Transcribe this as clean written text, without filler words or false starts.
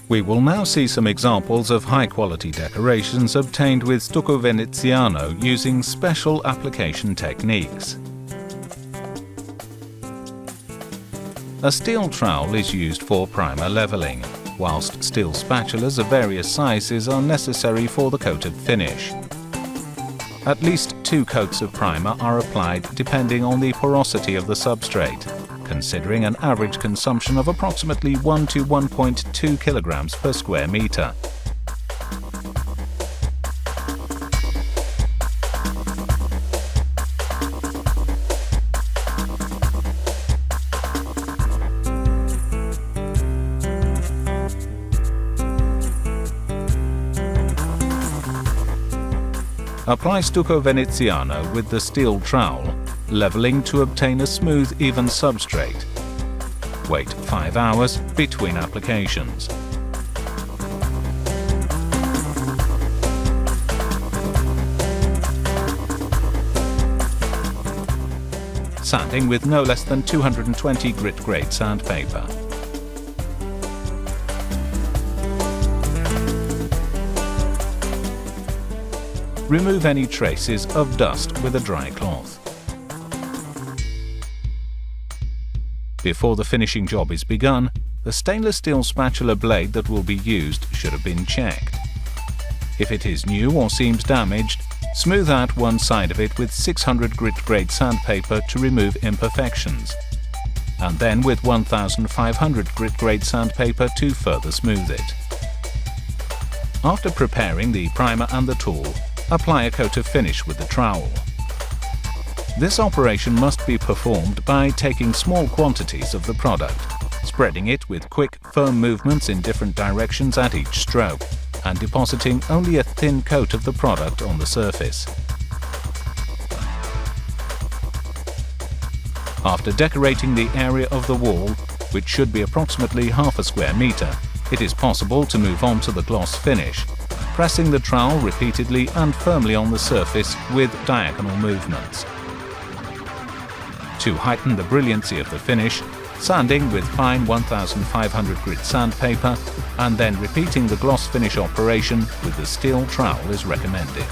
We will now see some examples of high-quality decorations obtained with Stucco Veneziano using special application techniques. A steel trowel is used for primer leveling, whilst steel spatulas of various sizes are necessary for the coated finish. At least 2 coats of primer are applied depending on the porosity of the substrate, considering an average consumption of approximately 1 to 1.2 kilograms per square meter. Apply Stucco Veneziano with the steel trowel, leveling to obtain a smooth, even substrate. Wait 5 hours between applications. Sanding with no less than 220 grit grade sandpaper. Remove any traces of dust with a dry cloth. Before the finishing job is begun, the stainless steel spatula blade that will be used should have been checked. If it is new or seems damaged, smooth out one side of it with 600 grit grade sandpaper to remove imperfections, and then with 1500 grit grade sandpaper to further smooth it. After preparing the primer and the tool, apply a coat of finish with the trowel. This operation must be performed by taking small quantities of the product, spreading it with quick, firm movements in different directions at each stroke, and depositing only a thin coat of the product on the surface. After decorating the area of the wall, which should be approximately half a square meter, it is possible to move on to the gloss finish, pressing the trowel repeatedly and firmly on the surface with diagonal movements. To heighten the brilliancy of the finish, sanding with fine 1500 grit sandpaper and then repeating the gloss finish operation with the steel trowel is recommended.